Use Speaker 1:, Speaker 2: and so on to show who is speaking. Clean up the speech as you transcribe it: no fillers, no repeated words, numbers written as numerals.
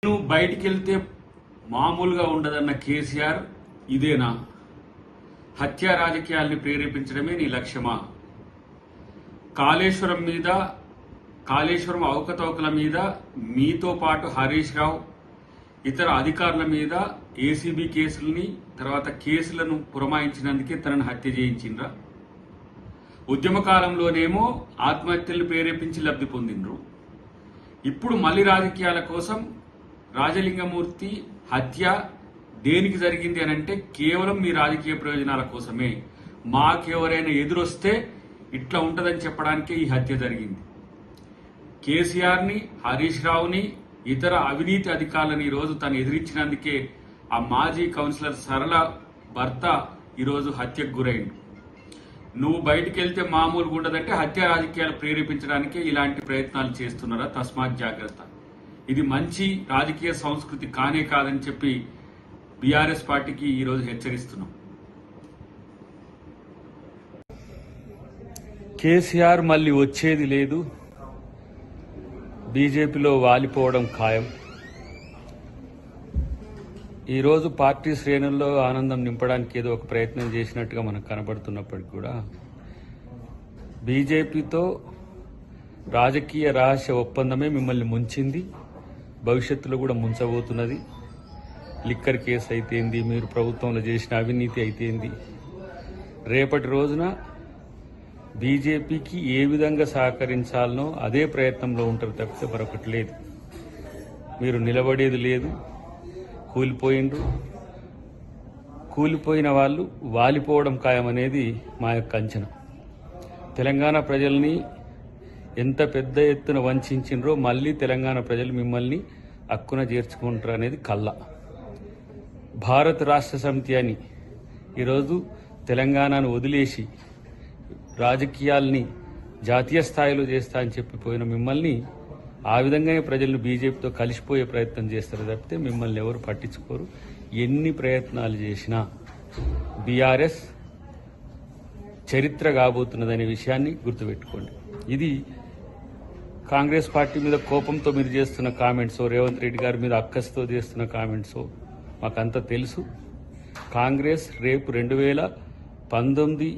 Speaker 1: నువ్వు బయటికి వెళ్తే మామూలుగా ఉండదన్న కేసీఆర్ ఇదేనా? హత్యా రాజకీయాల్ని ప్రేరేపించడమే నీ లక్ష్యమా? కాళేశ్వరం అవకతవకల మీద మీతో పాటు హరీష్ రావు ఇతర అధికారుల మీద ఏసీబీ కేసుల్ని తర్వాత కేసులను పురమాయించినందుకే తనను హత్య చేయించిండ్రా? ఉద్యమ కాలంలోనేమో ఆత్మహత్యలను ప్రేరేపించి లబ్ధి పొందిండ్రు. ఇప్పుడు మళ్లీ రాజకీయాల కోసం రాజలింగమూర్తి హత్య దేనికి జరిగింది అని అంటే కేవలం మీ రాజకీయ ప్రయోజనాల కోసమే. మాకెవరైనా ఎదురొస్తే ఇట్లా ఉంటదని చెప్పడానికే ఈ హత్య జరిగింది. కేసీఆర్ని, హరీష్ రావుని, ఇతర అవినీతి అధికారులను ఈరోజు తను ఎదిరించినందుకే ఆ మాజీ కౌన్సిలర్ సరళ భర్త ఈరోజు హత్యకు గురైంది. నువ్వు బయటికి వెళ్తే మామూలుగా ఉండదంటే హత్య రాజకీయాలు ప్రేరేపించడానికే ఇలాంటి ప్రయత్నాలు చేస్తున్నారా? తస్మాత్ జాగ్రత్త. ఇది మంచి రాజకీయ సంస్కృతి కానే కాదని చెప్పి బీఆర్ఎస్ పార్టీకి ఈరోజు హెచ్చరిస్తున్నాం. కేసీఆర్ మళ్ళీ వచ్చేది లేదు, బీజేపీలో వాలిపోవడం ఖాయం. ఈరోజు పార్టీ శ్రేణుల్లో ఆనందం నింపడానికి ఏదో ఒక ప్రయత్నం చేసినట్టుగా మనకు కనబడుతున్నప్పటికీ కూడా బీజేపీతో రాజకీయ రహస్య ఒప్పందమే మిమ్మల్ని ముంచింది, భవిష్యత్తులో కూడా ముంచబోతున్నది. లిక్కర్ కేసు అయితేంది, మీరు ప్రభుత్వంలో చేసిన అవినీతి అయితేంది, రేపటి రోజున బీజేపీకి ఏ విధంగా సహకరించాలనో అదే ప్రయత్నంలో ఉంటారు తప్పితే మరొకటి లేదు. మీరు నిలబడేది లేదు, కూలిపోయిండ్రు. కూలిపోయిన వాళ్ళు వాలిపోవడం ఖాయమనేది మా యొక్క అంచనా. తెలంగాణ ప్రజల్ని ఎంత పెద్ద ఎత్తున వంచిండ్రో మళ్ళీ తెలంగాణ ప్రజలు మిమ్మల్ని హక్కున చేర్చుకుంటారు అనేది కల్లా. భారత రాష్ట్ర సమితి అని ఈరోజు తెలంగాణను వదిలేసి రాజకీయాల్ని జాతీయ స్థాయిలో చేస్తా అని చెప్పిపోయిన మిమ్మల్ని ఆ విధంగానే ప్రజలను బీజేపీతో కలిసిపోయే ప్రయత్నం చేస్తారు తప్పితే మిమ్మల్ని ఎవరు పట్టించుకోరు. ఎన్ని ప్రయత్నాలు చేసినా బీఆర్ఎస్ చరిత్ర కాబోతున్నదనే విషయాన్ని గుర్తుపెట్టుకోండి. ఇది కాంగ్రెస్ పార్టీ మీద కోపంతో మీరు చేస్తున్న కామెంట్స్, రేవంత్ రెడ్డి గారి మీద అక్కస్తో చేస్తున్న కామెంట్స్ మాకంతా తెలుసు. కాంగ్రెస్ రేపు 2019